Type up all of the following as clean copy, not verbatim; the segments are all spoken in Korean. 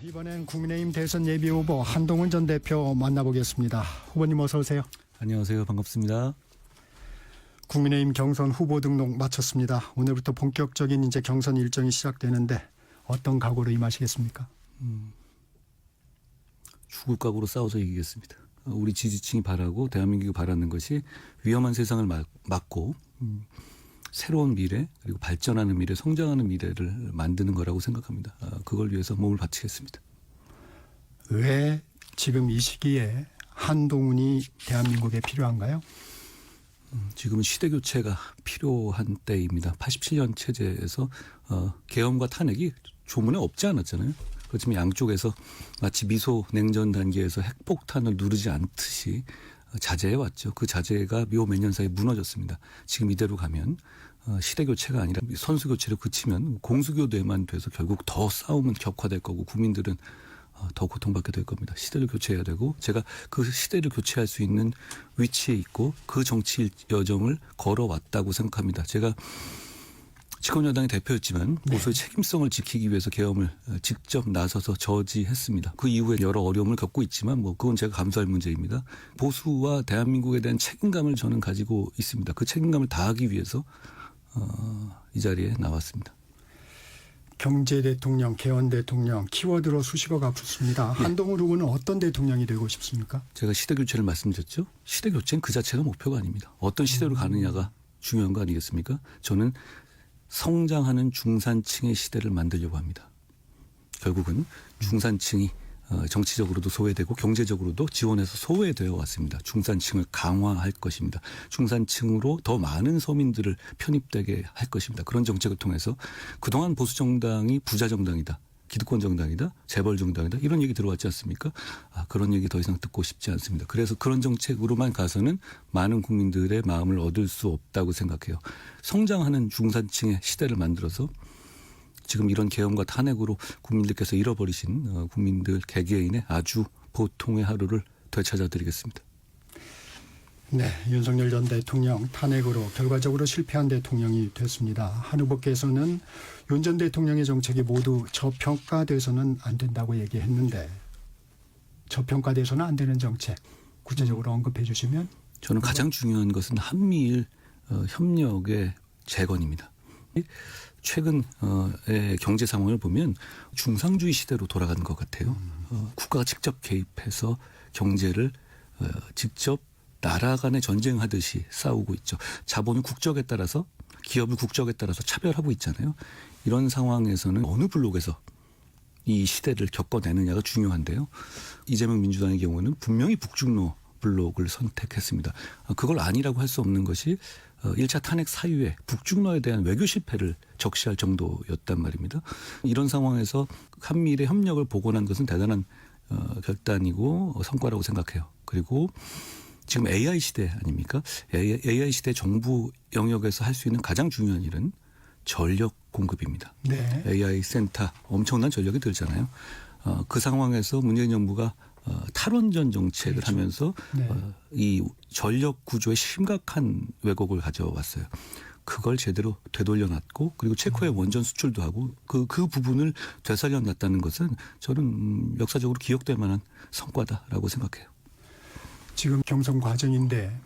이번엔 국민의힘 대선 예비 후보 한동훈 전 대표 만나보겠습니다. 후보님 어서 오세요. 안녕하세요. 반갑습니다. 국민의힘 경선 후보 등록 마쳤습니다. 오늘부터 본격적인 이제 경선 일정이 시작되는데 어떤 각오로 임하시겠습니까? 죽을 각오로 싸워서 이기겠습니다. 우리 지지층이 바라고 대한민국이 바라는 것이 위험한 세상을 막고 새로운 미래 그리고 발전하는 미래, 성장하는 미래를 만드는 거라고 생각합니다. 그걸 위해서 몸을 바치겠습니다. 왜 지금 이 시기에 한동훈이 대한민국에 필요한가요? 지금은 시대 교체가 필요한 때입니다. 87년 체제에서 계엄과 탄핵이 조문에 없지 않았잖아요. 그렇지만 양쪽에서 마치 미소 냉전 단계에서 핵폭탄을 누르지 않듯이 자제해 왔죠. 그 자제가 요 몇 년 사이에 무너졌습니다. 지금 이대로 가면 시대 교체가 아니라 선수 교체로 그치면 공수교대만 돼서 결국 더 싸움은 격화될 거고 국민들은 더 고통받게 될 겁니다. 시대를 교체해야 되고 제가 그 시대를 교체할 수 있는 위치에 있고 그 정치 여정을 걸어왔다고 생각합니다. 제가 집권여당의 대표였지만 보수의 책임성을 지키기 위해서 계엄을 직접 나서서 저지했습니다. 그 이후에 여러 어려움을 겪고 있지만 그건 제가 감수할 문제입니다. 보수와 대한민국에 대한 책임감을 저는 가지고 있습니다. 그 책임감을 다하기 위해서 이 자리에 나왔습니다. 경제 대통령, 개헌 대통령 키워드로 수식어가 붙습니다. 한동훈 후보는 어떤 대통령이 되고 싶습니까? 제가 시대 교체를 말씀드렸죠. 시대 교체는 그 자체가 목표가 아닙니다. 어떤 시대로 가느냐가 중요한 거 아니겠습니까? 저는 성장하는 중산층의 시대를 만들려고 합니다. 결국은 중산층이 정치적으로도 소외되고 경제적으로도 지원해서 소외되어 왔습니다. 중산층을 강화할 것입니다. 중산층으로 더 많은 서민들을 편입되게 할 것입니다. 그런 정책을 통해서 그동안 보수정당이 부자정당이다. 기득권 정당이다. 재벌 정당이다. 이런 얘기 들어왔지 않습니까? 그런 얘기 더 이상 듣고 싶지 않습니다. 그래서 그런 정책으로만 가서는 많은 국민들의 마음을 얻을 수 없다고 생각해요. 성장하는 중산층의 시대를 만들어서 지금 이런 계엄과 탄핵으로 국민들께서 잃어버리신 국민들 개개인의 아주 보통의 하루를 되찾아드리겠습니다. 네, 윤석열 전 대통령 탄핵으로 결과적으로 실패한 대통령이 됐습니다. 한 후보께서는 윤 전 대통령의 정책이 모두 저평가돼서는 안 된다고 얘기했는데 저평가돼서는 안 되는 정책 구체적으로 언급해 주시면. 저는 가장 중요한 것은 한미일 협력의 재건입니다. 최근의 경제 상황을 보면 중상주의 시대로 돌아가는 것 같아요. 국가가 직접 개입해서 경제를 직접 나라 간에 전쟁하듯이 싸우고 있죠. 자본을 국적에 따라서 기업을 국적에 따라서 차별하고 있잖아요. 이런 상황에서는 어느 블록에서 이 시대를 겪어내느냐가 중요한데요. 이재명 민주당의 경우는 분명히 북중로 블록을 선택했습니다. 그걸 아니라고 할 수 없는 것이 1차 탄핵 사유에 북중로에 대한 외교 실패를 적시할 정도였단 말입니다. 이런 상황에서 한미일의 협력을 복원한 것은 대단한 결단이고 성과라고 생각해요. 그리고 지금 AI 시대 아닙니까? AI 시대 정부 영역에서 할 수 있는 가장 중요한 일은 전력 공급입니다. 네. AI 센터 엄청난 전력이 들잖아요. 그 상황에서 문재인 정부가 탈원전 정책을 그렇죠. 하면서 네. 이 전력 구조에 심각한 왜곡을 가져왔어요. 그걸 제대로 되돌려놨고 그리고 체코에 원전 수출도 하고 그 부분을 되살려놨다는 것은 저는 역사적으로 기억될 만한 성과다라고 생각해요. 지금 경선 과정인데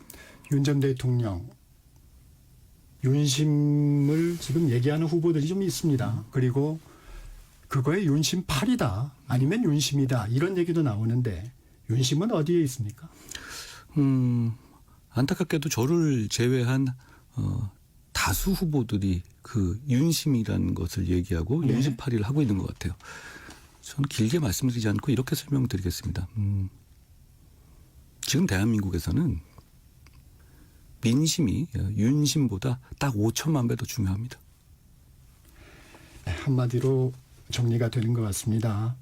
윤 전 대통령 윤심을 지금 얘기하는 후보들이 좀 있습니다. 그리고 그거에 윤심 8이다 아니면 윤심이다 이런 얘기도 나오는데 윤심은 어디에 있습니까? 안타깝게도 저를 제외한 다수 후보들이 그 윤심이라는 것을 얘기하고 네. 윤심 8위를 하고 있는 것 같아요. 저는 길게 말씀드리지 않고 이렇게 설명드리겠습니다. 지금 대한민국에서는 민심이 윤심보다 딱 5천만 배 더 중요합니다. 네, 한마디로 정리가 되는 것 같습니다.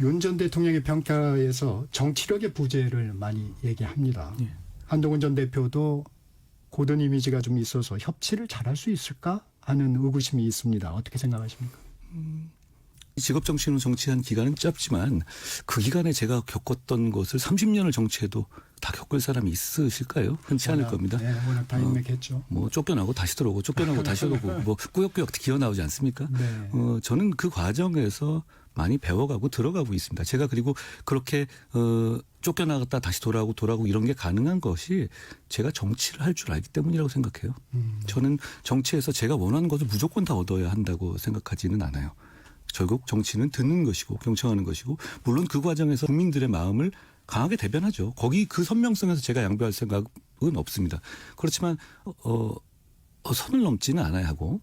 윤 전 대통령의 평가에서 정치력의 부재를 많이 얘기합니다. 예. 한동훈 전 대표도 고든 이미지가 좀 있어서 협치를 잘할 수 있을까 하는 의구심이 있습니다. 어떻게 생각하십니까? 직업 정치인으로 정치한 기간은 짧지만 그 기간에 제가 겪었던 것을 30년을 정치해도 다 겪을 사람이 있으실까요? 흔치 않을 겁니다. 네, 워낙 다인맥했죠. 뭐 쫓겨나고 다시 들어오고 쫓겨나고 다시 들어오고 뭐 꾸역꾸역 기어 나오지 않습니까? 네. 저는 그 과정에서 많이 배워가고 들어가고 있습니다. 제가 그리고 그렇게 쫓겨나갔다 다시 돌아오고 이런 게 가능한 것이 제가 정치를 할 줄 알기 때문이라고 생각해요. 저는 정치에서 제가 원하는 것을 무조건 다 얻어야 한다고 생각하지는 않아요. 결국 정치는 듣는 것이고 경청하는 것이고 물론 그 과정에서 국민들의 마음을 강하게 대변하죠. 거기 그 선명성에서 제가 양보할 생각은 없습니다. 그렇지만 선을 넘지는 않아야 하고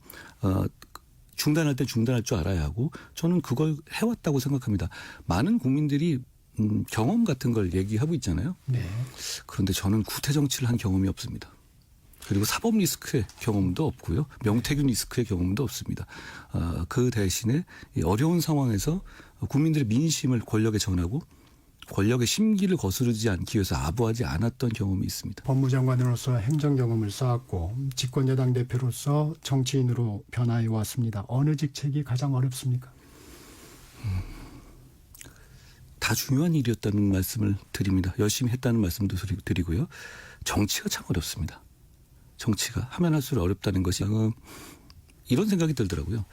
중단할 때 중단할 줄 알아야 하고 저는 그걸 해왔다고 생각합니다. 많은 국민들이 경험 같은 걸 얘기하고 있잖아요. 네. 그런데 저는 구태 정치를 한 경험이 없습니다. 그리고 사법 리스크의 경험도 없고요. 명태균 리스크의 경험도 없습니다. 그 대신에 이 어려운 상황에서 국민들의 민심을 권력에 전하고 권력의 심기를 거스르지 않기 위해서 아부하지 않았던 경험이 있습니다. 법무장관으로서 행정 경험을 쌓았고 집권여당 대표로서 정치인으로 변화해 왔습니다. 어느 직책이 가장 어렵습니까? 다 중요한 일이었다는 말씀을 드립니다. 열심히 했다는 말씀도 드리고요. 정치가 참 어렵습니다. 정치가 하면 할수록 어렵다는 것이 이런 생각이 들더라고요.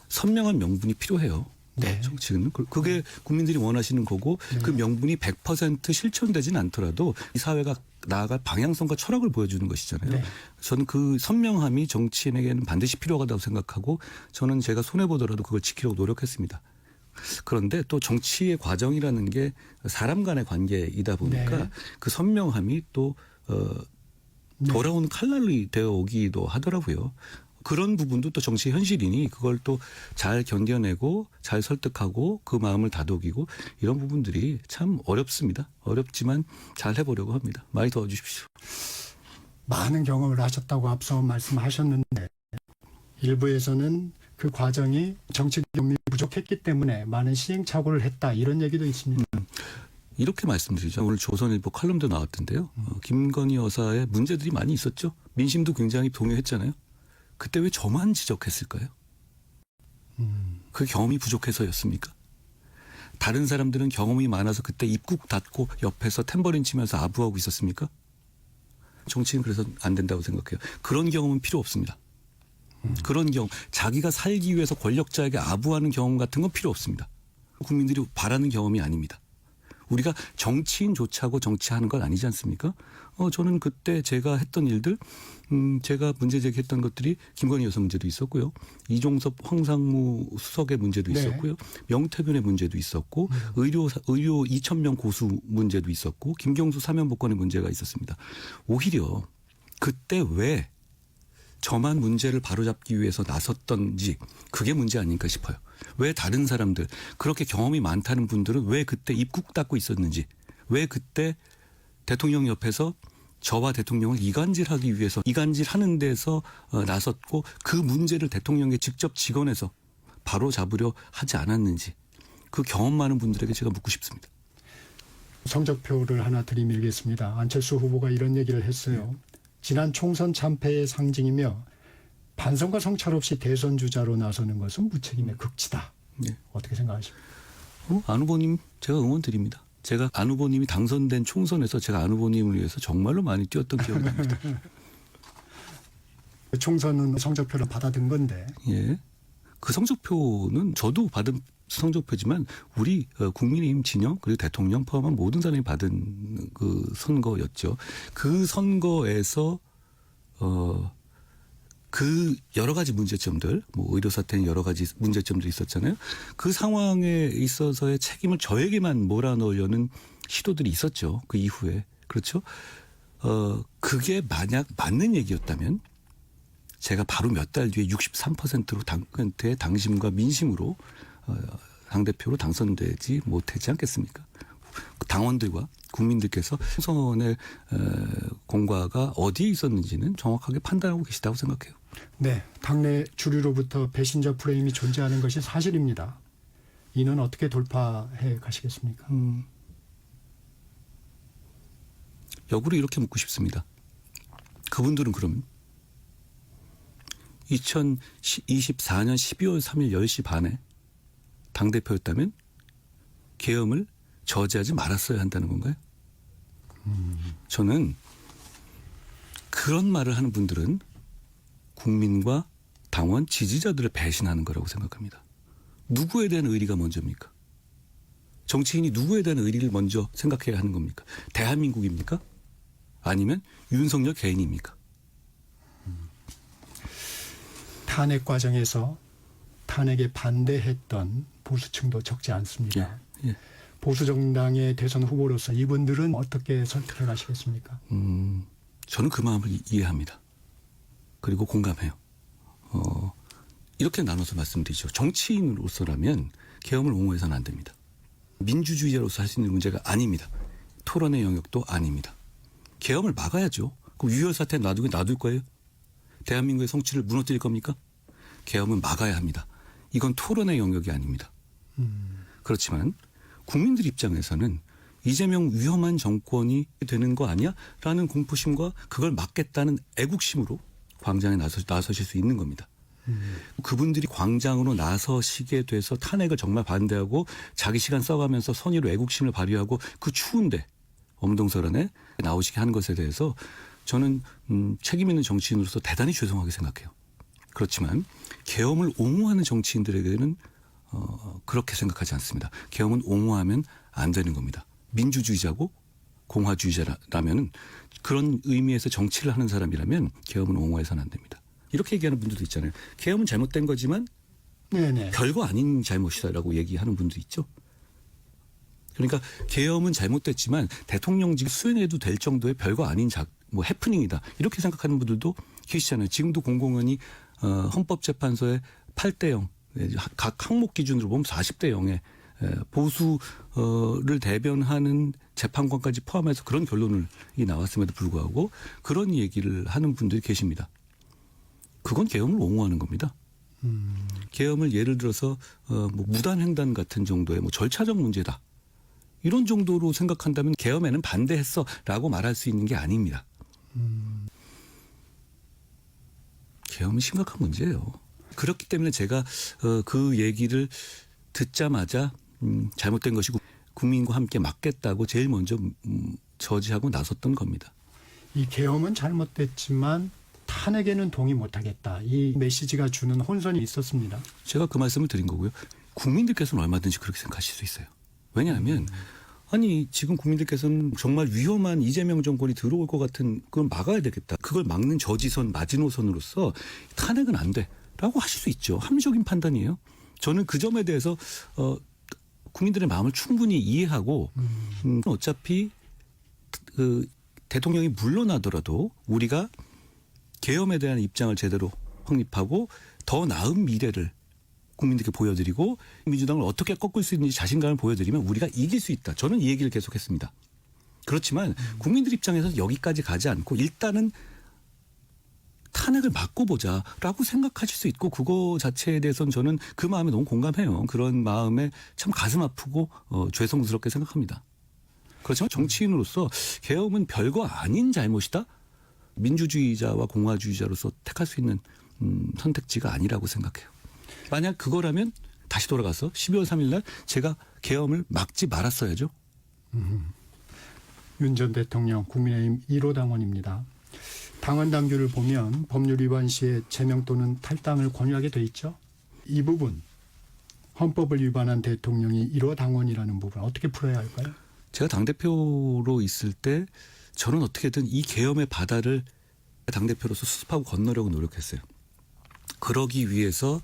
선명한 명분이 필요해요. 네. 정치는 그게 국민들이 원하시는 거고 그 명분이 100% 실천되지는 않더라도 이 사회가 나아갈 방향성과 철학을 보여주는 것이잖아요. 네. 저는 그 선명함이 정치인에게는 반드시 필요하다고 생각하고 저는 제가 손해보더라도 그걸 지키려고 노력했습니다. 그런데 또 정치의 과정이라는 게 사람 간의 관계이다 보니까 네. 그 선명함이 또 돌아오는 칼날이 되어 오기도 하더라고요. 그런 부분도 또 정치 현실이니 그걸 또 잘 견뎌내고 잘 설득하고 그 마음을 다독이고 이런 부분들이 참 어렵습니다. 어렵지만 잘 해보려고 합니다. 많이 도와주십시오. 많은 경험을 하셨다고 앞서 말씀하셨는데 일부에서는 그 과정이 정치 경험이 부족했기 때문에 많은 시행착오를 했다 이런 얘기도 있습니다. 이렇게 말씀드리죠. 오늘 조선일보 칼럼도 나왔던데요. 김건희 여사의 문제들이 많이 있었죠. 민심도 굉장히 동요했잖아요. 그때 왜 저만 지적했을까요? 그 경험이 부족해서였습니까? 다른 사람들은 경험이 많아서 그때 입국 닫고 옆에서 탬버린 치면서 아부하고 있었습니까? 정치는 그래서 안 된다고 생각해요. 그런 경험은 필요 없습니다. 그런 경험, 자기가 살기 위해서 권력자에게 아부하는 경험 같은 건 필요 없습니다. 국민들이 바라는 경험이 아닙니다. 우리가 정치인조차고 정치하는 건 아니지 않습니까? 저는 그때 제가 했던 일들, 제가 문제 제기했던 것들이 김건희 여사 문제도 있었고요. 이종섭 황상무 수석의 문제도 네. 있었고요. 명태균의 문제도 있었고, 의료 2,000명 고수 문제도 있었고, 김경수 사면복권의 문제가 있었습니다. 오히려 그때 왜 저만 문제를 바로잡기 위해서 나섰던지 그게 문제 아닐까 싶어요. 왜 다른 사람들 그렇게 경험이 많다는 분들은 왜 그때 입국 닫고 있었는지 왜 그때 대통령 옆에서 저와 대통령을 이간질하기 위해서 이간질하는 데서 나섰고 그 문제를 대통령에 직접 직언해서 바로 잡으려 하지 않았는지 그 경험 많은 분들에게 제가 묻고 싶습니다. 성적표를 하나 들이밀겠습니다. 안철수 후보가 이런 얘기를 했어요. 지난 총선 참패의 상징이며 반성과 성찰 없이 대선 주자로 나서는 것은 무책임의 극치다. 네. 어떻게 생각하십니까? 안 후보님 제가 응원 드립니다. 제가 안 후보님이 당선된 총선에서 제가 안 후보님을 위해서 정말로 많이 뛰었던 기억이 납니다. 총선은 성적표를 받아든 건데. 예. 그 성적표는 저도 받은 성적표지만 우리 국민의힘 진영 그리고 대통령 포함한 모든 사람이 받은 그 선거였죠. 그 선거에서 그 여러 가지 문제점들, 뭐 의료 사태는 여러 가지 문제점들이 있었잖아요. 그 상황에 있어서의 책임을 저에게만 몰아넣으려는 시도들이 있었죠. 그 이후에. 그렇죠? 그게 만약 맞는 얘기였다면 제가 바로 몇 달 뒤에 63%로 당한테 당심과 민심으로 당대표로 당선되지 못하지 않겠습니까? 당원들과 국민들께서 총선의 공과가 어디에 있었는지는 정확하게 판단하고 계시다고 생각해요. 네, 당내 주류로부터 배신자 프레임이 존재하는 것이 사실입니다. 이는 어떻게 돌파해 가시겠습니까? 역으로 이렇게 묻고 싶습니다. 그분들은 그럼 2024년 12월 3일 10시 반에 당대표였다면 계엄을 저지하지 말았어야 한다는 건가요? 저는 그런 말을 하는 분들은 국민과 당원 지지자들을 배신하는 거라고 생각합니다. 누구에 대한 의리가 먼저입니까? 정치인이 누구에 대한 의리를 먼저 생각해야 하는 겁니까? 대한민국입니까? 아니면 윤석열 개인입니까? 탄핵 과정에서 탄핵에 반대했던 보수층도 적지 않습니다. 예. 보수 정당의 대선 후보로서 이분들은 어떻게 선택해 가시겠습니까? 저는 그 마음을 이해합니다. 그리고 공감해요. 이렇게 나눠서 말씀드리죠. 정치인으로서라면 계엄을 옹호해서는 안 됩니다. 민주주의자로서 할 수 있는 문제가 아닙니다. 토론의 영역도 아닙니다. 계엄을 막아야죠. 그럼 유혈 사태 놔둘 거예요? 대한민국의 성취를 무너뜨릴 겁니까? 계엄은 막아야 합니다. 이건 토론의 영역이 아닙니다. 그렇지만 국민들 입장에서는 이재명 위험한 정권이 되는 거 아니야? 라는 공포심과 그걸 막겠다는 애국심으로 광장에 나서실 수 있는 겁니다. 그분들이 광장으로 나서시게 돼서 탄핵을 정말 반대하고 자기 시간 써가면서 선의로 애국심을 발휘하고 그 추운데 엄동설안에 나오시게 하는 것에 대해서 저는 책임 있는 정치인으로서 대단히 죄송하게 생각해요. 그렇지만 계엄을 옹호하는 정치인들에게는 그렇게 생각하지 않습니다. 계엄은 옹호하면 안 되는 겁니다. 민주주의자고 공화주의자라면은 그런 의미에서 정치를 하는 사람이라면 계엄은 옹호해서는 안 됩니다. 이렇게 얘기하는 분들도 있잖아요. 계엄은 잘못된 거지만 네네. 별거 아닌 잘못이다라고 얘기하는 분도 있죠. 그러니까 계엄은 잘못됐지만 대통령직 수행해도 될 정도의 별거 아닌 해프닝이다. 이렇게 생각하는 분들도 계시잖아요. 지금도 공공연히 헌법재판소의 8대0 각 항목 기준으로 보면 40대 0에 보수를 대변하는 재판관까지 포함해서 그런 결론이 나왔음에도 불구하고 그런 얘기를 하는 분들이 계십니다. 그건 계엄을 옹호하는 겁니다. 계엄을 예를 들어서 무단횡단 같은 정도의 절차적 문제다. 이런 정도로 생각한다면 계엄에는 반대했어라고 말할 수 있는 게 아닙니다. 계엄은 심각한 문제예요. 그렇기 때문에 제가 그 얘기를 듣자마자 잘못된 것이고 국민과 함께 막겠다고 제일 먼저 저지하고 나섰던 겁니다. 이 계엄은 잘못됐지만 탄핵에는 동의 못하겠다. 이 메시지가 주는 혼선이 있었습니다. 제가 그 말씀을 드린 거고요. 국민들께서는 얼마든지 그렇게 생각하실 수 있어요. 왜냐하면 아니 지금 국민들께서는 정말 위험한 이재명 정권이 들어올 것 같은 그걸 막아야 되겠다. 그걸 막는 저지선 마지노선으로서 탄핵은 안 돼라고 하실 수 있죠. 합리적인 판단이에요. 저는 그 점에 대해서 국민들의 마음을 충분히 이해하고 어차피 그 대통령이 물러나더라도 우리가 계엄에 대한 입장을 제대로 확립하고 더 나은 미래를 국민들께 보여드리고 민주당을 어떻게 꺾을 수 있는지 자신감을 보여드리면 우리가 이길 수 있다. 저는 이 얘기를 계속했습니다. 그렇지만 국민들 입장에서는 여기까지 가지 않고 일단은 탄핵을 막고 보자라고 생각하실 수 있고 그거 자체에 대해서는 저는 그 마음에 너무 공감해요. 그런 마음에 참 가슴 아프고 죄송스럽게 생각합니다. 그렇지만 정치인으로서 계엄은 별거 아닌 잘못이다. 민주주의자와 공화주의자로서 택할 수 있는 선택지가 아니라고 생각해요. 만약 그거라면 다시 돌아가서 12월 3일 날 제가 계엄을 막지 말았어야죠. 윤 전 대통령 국민의힘 1호 당원입니다. 당원 당규를 보면 법률 위반 시에 제명 또는 탈당을 권유하게 돼 있죠. 이 부분 헌법을 위반한 대통령이 1호 당원이라는 부분 어떻게 풀어야 할까요? 제가 당대표로 있을 때 저는 어떻게든 이 계엄의 바다를 당대표로서 수습하고 건너려고 노력했어요. 그러기 위해서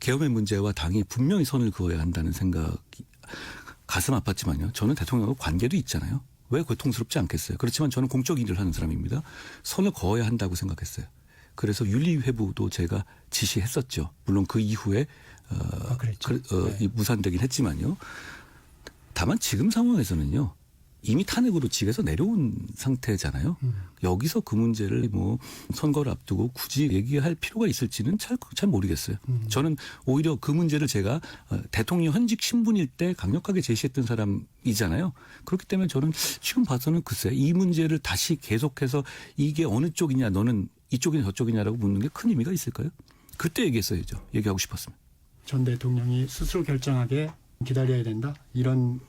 계엄의 문제와 당이 분명히 선을 그어야 한다는 생각이 가슴 아팠지만요. 저는 대통령과 관계도 있잖아요. 왜 고통스럽지 않겠어요. 그렇지만 저는 공적 일을 하는 사람입니다. 선을 그어야 한다고 생각했어요. 그래서 윤리회부도 제가 지시했었죠. 물론 그 이후에 네. 무산되긴 했지만요. 다만 지금 상황에서는요. 이미 탄핵으로 직에서 내려온 상태잖아요. 여기서 그 문제를 선거를 앞두고 굳이 얘기할 필요가 있을지는 잘 모르겠어요. 저는 오히려 그 문제를 제가 대통령 현직 신분일 때 강력하게 제시했던 사람이잖아요. 그렇기 때문에 저는 지금 봐서는 글쎄 이 문제를 다시 계속해서 이게 어느 쪽이냐 너는 이쪽이냐 저쪽이냐라고 묻는 게 큰 의미가 있을까요? 그때 얘기했어야죠. 얘기하고 싶었으면. 전 대통령이 스스로 결정하게 기다려야 된다. 이런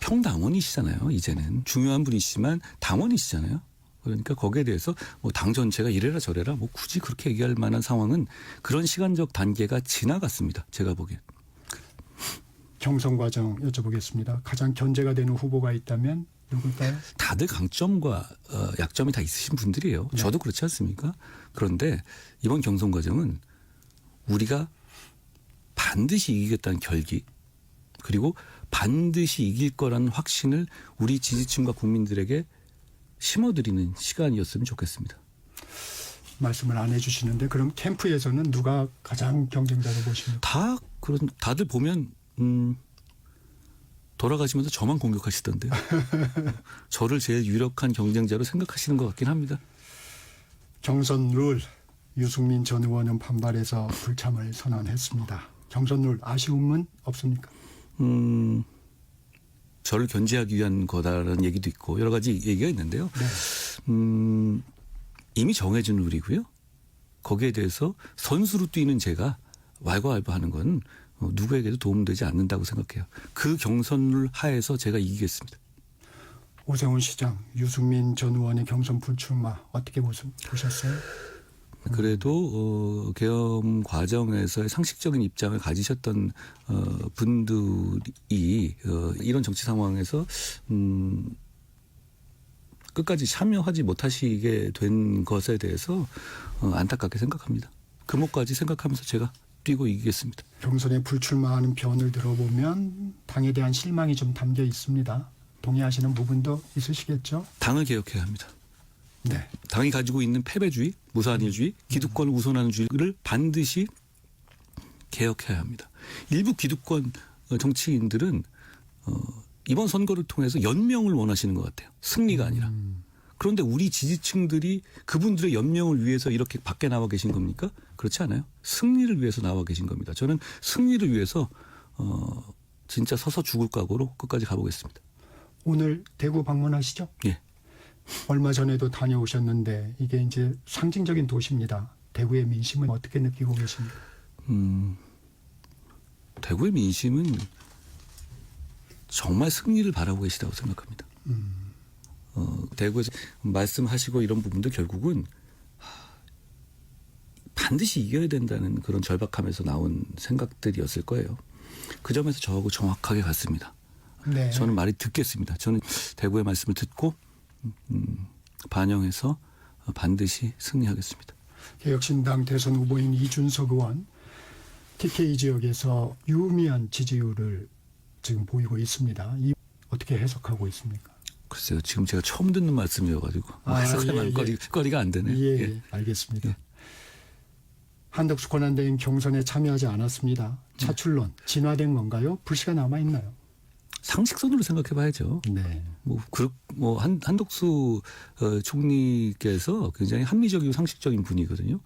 평당원이시잖아요. 이제는 중요한 분이시지만 당원이시잖아요. 그러니까 거기에 대해서 뭐 당 전체가 이래라 저래라 뭐 굳이 그렇게 얘기할 만한 상황은 그런 시간적 단계가 지나갔습니다. 제가 보기엔. 경선 과정 여쭤보겠습니다. 가장 견제가 되는 후보가 있다면 누굴까요? 다들 강점과 약점이 다 있으신 분들이에요. 네. 저도 그렇지 않습니까? 그런데 이번 경선 과정은 우리가 반드시 이기겠다는 결기 그리고 반드시 이길 거라는 확신을 우리 지지층과 국민들에게 심어드리는 시간이었으면 좋겠습니다. 말씀을 안 해주시는데 그럼 캠프에서는 누가 가장 경쟁자로 보십니까? 다들 보면 돌아가시면서 저만 공격하시던데요. 저를 제일 유력한 경쟁자로 생각하시는 것 같긴 합니다. 경선 룰 유승민 전 의원은 반발해서 불참을 선언했습니다. 경선 룰 아쉬움은 없습니까? 저를 견제하기 위한 거다라는 얘기도 있고 여러 가지 얘기가 있는데요. 네. 이미 정해진 룰이고요. 거기에 대해서 선수로 뛰는 제가 왈가왈부하는 건 누구에게도 도움되지 않는다고 생각해요. 그 경선을 하에서 제가 이기겠습니다. 오세훈 시장, 유승민 전 의원의 경선 불출마 어떻게 보셨어요? 그래도 계엄 과정에서의 상식적인 입장을 가지셨던 분들이 이런 정치 상황에서 끝까지 참여하지 못하시게 된 것에 대해서 안타깝게 생각합니다. 금호까지 생각하면서 제가 뛰고 이기겠습니다. 경선에 불출마하는 변을 들어보면 당에 대한 실망이 좀 담겨 있습니다. 동의하시는 부분도 있으시겠죠? 당을 개혁해야 합니다. 네. 당이 가지고 있는 패배주의, 무산일주의, 기득권을 우선하는 주의를 반드시 개혁해야 합니다. 일부 기득권 정치인들은 이번 선거를 통해서 연명을 원하시는 것 같아요. 승리가 아니라. 그런데 우리 지지층들이 그분들의 연명을 위해서 이렇게 밖에 나와 계신 겁니까? 그렇지 않아요. 승리를 위해서 나와 계신 겁니다. 저는 승리를 위해서 진짜 서서 죽을 각오로 끝까지 가보겠습니다. 오늘 대구 방문하시죠? 예. 얼마 전에도 다녀오셨는데 이게 이제 상징적인 도시입니다. 대구의 민심은 어떻게 느끼고 계십니까? 대구의 민심은 정말 승리를 바라고 계시다고 생각합니다. 대구에서 말씀하시고 이런 부분도 결국은 반드시 이겨야 된다는 그런 절박함에서 나온 생각들이었을 거예요. 그 점에서 저하고 정확하게 같습니다. 네. 저는 말이 듣겠습니다. 저는 대구의 말씀을 듣고 반영해서 반드시 승리하겠습니다. 개혁신당 대선 후보인 이준석 의원 TK 지역에서 유의미한 지지율을 지금 보이고 있습니다. 이 어떻게 해석하고 있습니까? 글쎄요. 지금 제가 처음 듣는 말씀이어가지고 해석할 거리가 안 되네요. 예, 알겠습니다. 한덕수 권한대행 경선에 참여하지 않았습니다. 차출론 진화된 건가요? 불씨가 남아있나요? 상식선으로 생각해봐야죠. 네. 한덕수 총리께서 굉장히 합리적이고 상식적인 분이거든요.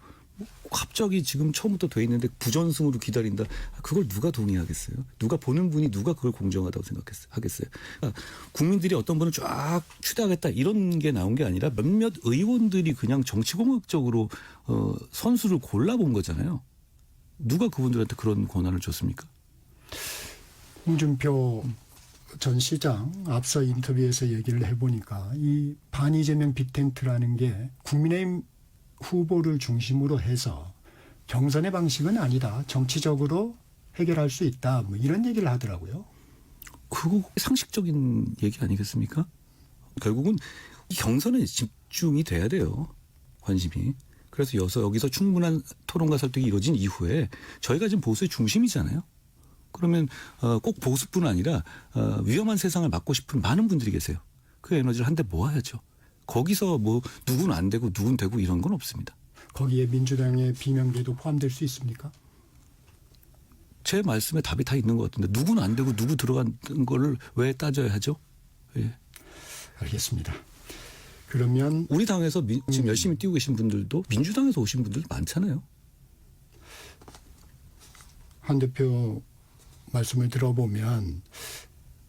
갑자기 지금 처음부터 돼 있는데 부전승으로 기다린다. 그걸 누가 동의하겠어요? 누가 보는 분이 누가 그걸 공정하다고 하겠어요? 그러니까 국민들이 어떤 분을 쫙 추대하겠다 이런 게 나온 게 아니라 몇몇 의원들이 그냥 정치공학적으로 선수를 골라본 거잖아요. 누가 그분들한테 그런 권한을 줬습니까? 홍준표 전 시장 앞서 인터뷰에서 얘기를 해보니까 이 반이재명 빅텐트라는 게 국민의힘 후보를 중심으로 해서 경선의 방식은 아니다. 정치적으로 해결할 수 있다. 뭐 이런 얘기를 하더라고요. 그거 상식적인 얘기 아니겠습니까? 결국은 이 경선에 집중이 돼야 돼요. 관심이. 그래서 여기서 충분한 토론과 설득이 이루어진 이후에 저희가 지금 보수의 중심이잖아요. 그러면 꼭 보수뿐 아니라 위험한 세상을 막고 싶은 많은 분들이 계세요. 그 에너지를 한데 모아야죠. 거기서 뭐 누구는 안 되고 누군 되고 이런 건 없습니다. 거기에 민주당의 비명계도 포함될 수 있습니까? 제 말씀에 답이 다 있는 것 같은데 누구는 안 되고 누구 들어간 거를 왜 따져야 하죠? 예. 알겠습니다. 그러면 우리 당에서 지금 열심히 뛰고 계신 분들도 민주당에서 오신 분들 많잖아요. 한 대표 말씀을 들어보면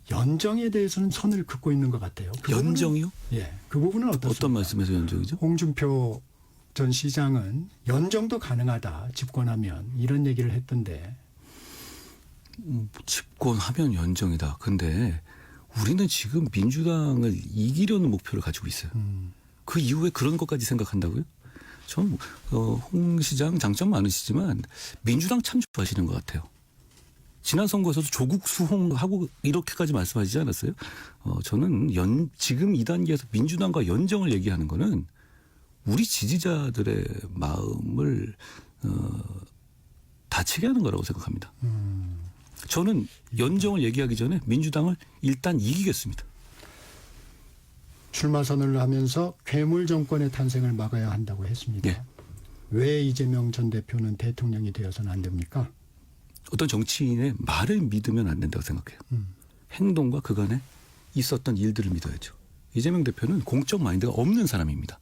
연정에 대해서는 선을 긋고 있는 것 같아요. 연정이요? 예, 그 부분은 어떻습니까? 어떤 말씀에서 연정이죠? 홍준표 전 시장은 연정도 가능하다 집권하면 이런 얘기를 했던데. 집권하면 연정이다. 근데 우리는 지금 민주당을 이기려는 목표를 가지고 있어요. 그 이후에 그런 것까지 생각한다고요? 전 홍 시장 장점 많으시지만 민주당 참 좋아하시는 것 같아요. 지난 선거에서도 조국 수홍하고 이렇게까지 말씀하시지 않았어요? 저는 지금 이 단계에서 민주당과 연정을 얘기하는 거는 우리 지지자들의 마음을 다치게 하는 거라고 생각합니다. 저는 연정을 얘기하기 전에 민주당을 일단 이기겠습니다. 출마 선언을 하면서 괴물 정권의 탄생을 막아야 한다고 했습니다. 예. 왜 이재명 전 대표는 대통령이 되어서는 안 됩니까? 어떤 정치인의 말을 믿으면 안 된다고 생각해요. 행동과 그간에 있었던 일들을 믿어야죠. 이재명 대표는 공적 마인드가 없는 사람입니다.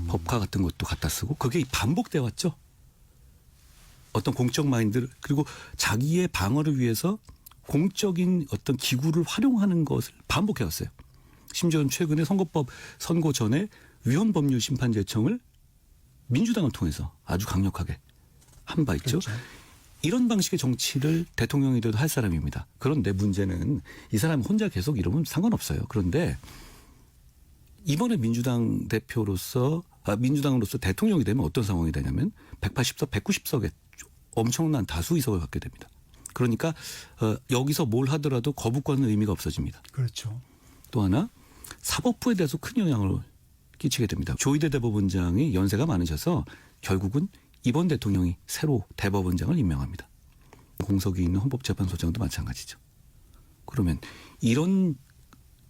법카 같은 것도 갖다 쓰고 그게 반복돼 왔죠. 어떤 공적 마인드를 그리고 자기의 방어를 위해서 공적인 어떤 기구를 활용하는 것을 반복해 왔어요. 심지어는 최근에 선거법 선고 전에 위헌법률심판제청을 민주당을 통해서 아주 강력하게 한 바 있죠. 그렇죠. 이런 방식의 정치를 대통령이 돼도 할 사람입니다. 그런데 문제는 이 사람이 혼자 계속 이러면 상관없어요. 그런데 이번에 민주당으로서 대통령이 되면 어떤 상황이 되냐면 180석, 190석의 엄청난 다수 의석을 갖게 됩니다. 그러니까 여기서 뭘 하더라도 거부권은 의미가 없어집니다. 그렇죠. 또 하나 사법부에 대해서 큰 영향을 끼치게 됩니다. 조희대 대법원장이 연세가 많으셔서 결국은 이번 대통령이 새로 대법원장을 임명합니다. 공석이 있는 헌법재판소장도 마찬가지죠. 그러면 이런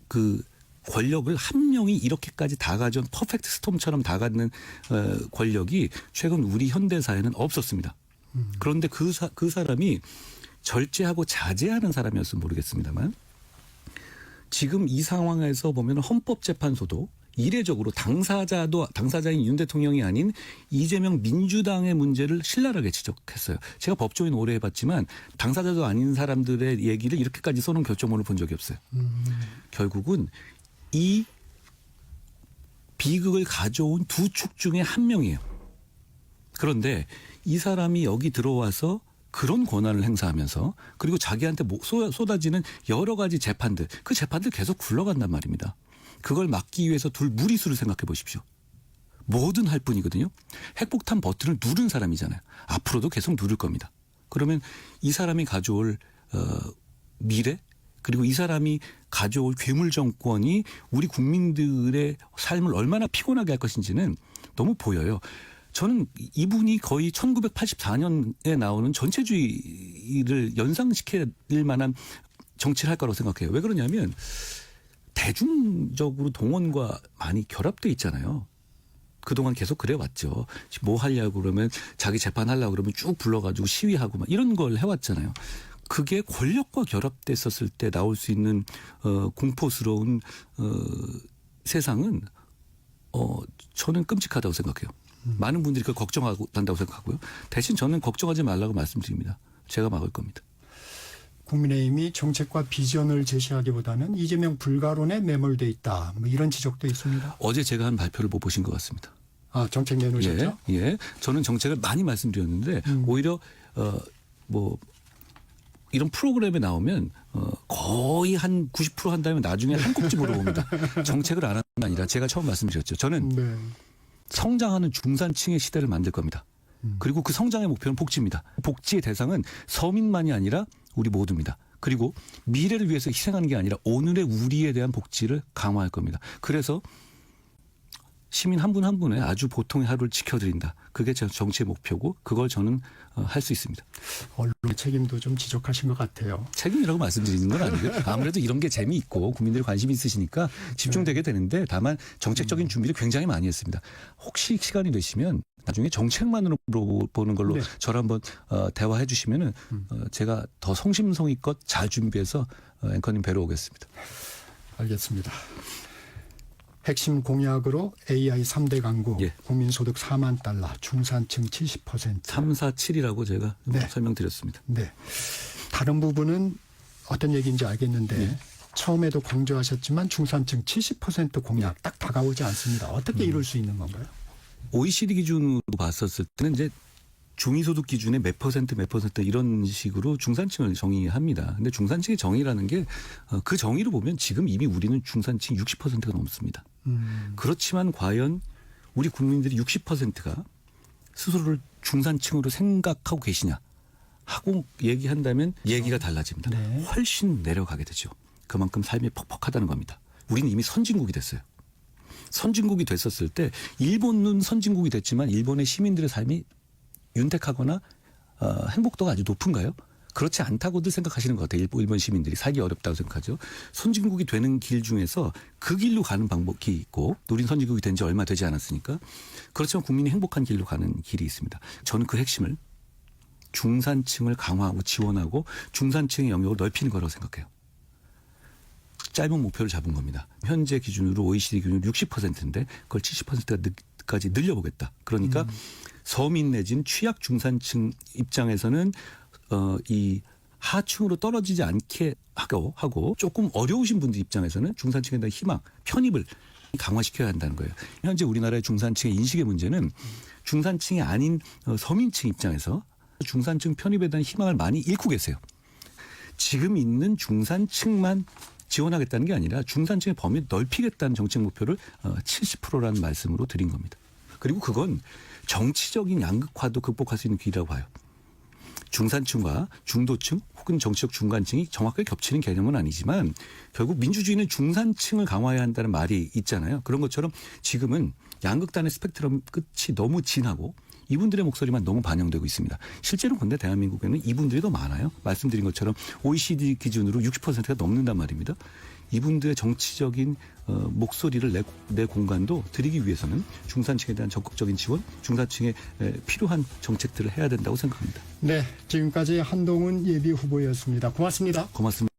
그 권력을 한 명이 이렇게까지 다 가져온 퍼펙트 스톰처럼 다 갖는 권력이 최근 우리 현대사에는 없었습니다. 그런데 그 사람이 절제하고 자제하는 사람이었으면 모르겠습니다만 지금 이 상황에서 보면 헌법재판소도 이례적으로 당사자인 윤 대통령이 아닌 이재명 민주당의 문제를 신랄하게 지적했어요. 제가 법조인 오래 해봤지만 당사자도 아닌 사람들의 얘기를 이렇게까지 써놓은 결정문을 본 적이 없어요. 결국은 이 비극을 가져온 두 축 중에 한 명이에요. 그런데 이 사람이 여기 들어와서 그런 권한을 행사하면서 그리고 자기한테 쏟아지는 여러 가지 재판들 그 재판들 계속 굴러간단 말입니다. 그걸 막기 위해서 둘 무리수를 생각해 보십시오. 뭐든 할 뿐이거든요. 핵폭탄 버튼을 누른 사람이잖아요. 앞으로도 계속 누를 겁니다. 그러면 이 사람이 가져올 미래 그리고 이 사람이 가져올 괴물 정권이 우리 국민들의 삶을 얼마나 피곤하게 할 것인지는 너무 보여요. 저는 이분이 거의 1984년에 나오는 전체주의를 연상시킬 만한 정치를 할 거라고 생각해요. 왜 그러냐면 대중적으로 동원과 많이 결합돼 있잖아요. 그동안 계속 그래왔죠. 뭐 하려고 그러면 자기 재판하려고 그러면 쭉 불러가지고 시위하고 막 이런 걸 해왔잖아요. 그게 권력과 결합됐었을 때 나올 수 있는 공포스러운 세상은 저는 끔찍하다고 생각해요. 많은 분들이 그걸 걱정한다고 생각하고요. 대신 저는 걱정하지 말라고 말씀드립니다. 제가 막을 겁니다. 국민의힘이 정책과 비전을 제시하기보다는 이재명 불가론에 매몰돼 있다. 뭐 이런 지적도 있습니다. 어제 제가 한 발표를 못 보신 것 같습니다. 아, 정책 내놓으셨죠? 예. 저는 정책을 많이 말씀드렸는데 오히려 이런 프로그램에 나오면 거의 한 90% 한다면 나중에 한 꼭지 물어봅니다. 정책을 안 하는 게 아니라 제가 처음 말씀드렸죠. 저는 네. 성장하는 중산층의 시대를 만들 겁니다. 그리고 그 성장의 목표는 복지입니다. 복지의 대상은 서민만이 아니라 우리 모두입니다. 그리고 미래를 위해서 희생하는 게 아니라 오늘의 우리에 대한 복지를 강화할 겁니다. 그래서 시민 한 분 한 분의 아주 보통의 하루를 지켜드린다. 그게 제 정치의 목표고 그걸 저는 할 수 있습니다. 언론의 책임도 좀 지적하신 것 같아요. 책임이라고 말씀드리는 건 아니고요. 아무래도 이런 게 재미있고 국민들이 관심이 있으시니까 집중되게 되는데 다만 정책적인 준비를 굉장히 많이 했습니다. 혹시 시간이 되시면 나중에 정책만으로 보는 걸로 네. 저를 한번 대화해 주시면은 제가 더 성심성의껏 잘 준비해서 앵커님 뵈러 오겠습니다. 알겠습니다. 핵심 공약으로 AI 3대 강구, 예. 국민소득 4만 달러, 중산층 70%. 347이라고 제가 네. 설명드렸습니다. 네. 다른 부분은 어떤 얘기인지 알겠는데 네. 처음에도 강조하셨지만 중산층 70% 공약 딱 다가오지 않습니다. 어떻게 이룰 수 있는 건가요? OECD 기준으로 봤었을 때는 이제 중위소득 기준에 몇 퍼센트 이런 식으로 중산층을 정의합니다. 근데 중산층의 정의라는 게 그 정의로 보면 지금 이미 우리는 중산층 60%가 넘습니다. 그렇지만 과연 우리 국민들이 60%가 스스로를 중산층으로 생각하고 계시냐 하고 얘기한다면 얘기가 달라집니다. 네. 훨씬 내려가게 되죠. 그만큼 삶이 퍽퍽하다는 겁니다. 우리는 이미 선진국이 됐어요. 선진국이 됐었을 때 일본은 선진국이 됐지만 일본의 시민들의 삶이 윤택하거나 행복도가 아주 높은가요? 그렇지 않다고들 생각하시는 것 같아요. 일본 시민들이 살기 어렵다고 생각하죠. 선진국이 되는 길 중에서 그 길로 가는 방법이 있고 우린 선진국이 된 지 얼마 되지 않았으니까 그렇지만 국민이 행복한 길로 가는 길이 있습니다. 저는 그 핵심을 중산층을 강화하고 지원하고 중산층의 영역을 넓히는 거라고 생각해요. 짧은 목표를 잡은 겁니다. 현재 기준으로 OECD 기준으로 60%인데 그걸 70%까지 늘려보겠다. 그러니까 서민 내지는 취약 중산층 입장에서는 이 하층으로 떨어지지 않게 하고 조금 어려우신 분들 입장에서는 중산층에 대한 희망, 편입을 강화시켜야 한다는 거예요. 현재 우리나라의 중산층의 인식의 문제는 중산층이 아닌 서민층 입장에서 중산층 편입에 대한 희망을 많이 잃고 계세요. 지금 있는 중산층만 지원하겠다는 게 아니라 중산층의 범위를 넓히겠다는 정책 목표를 70%라는 말씀으로 드린 겁니다. 그리고 그건 정치적인 양극화도 극복할 수 있는 길이라고 봐요. 중산층과 중도층 혹은 정치적 중간층이 정확하게 겹치는 개념은 아니지만 결국 민주주의는 중산층을 강화해야 한다는 말이 있잖아요. 그런 것처럼 지금은 양극단의 스펙트럼 끝이 너무 진하고 이분들의 목소리만 너무 반영되고 있습니다. 실제로 근데 대한민국에는 이분들이 더 많아요. 말씀드린 것처럼 OECD 기준으로 60%가 넘는단 말입니다. 이분들의 정치적인 목소리를 내 공간도 드리기 위해서는 중산층에 대한 적극적인 지원, 중산층에 필요한 정책들을 해야 된다고 생각합니다. 네, 지금까지 한동훈 예비후보였습니다. 고맙습니다. 고맙습니다.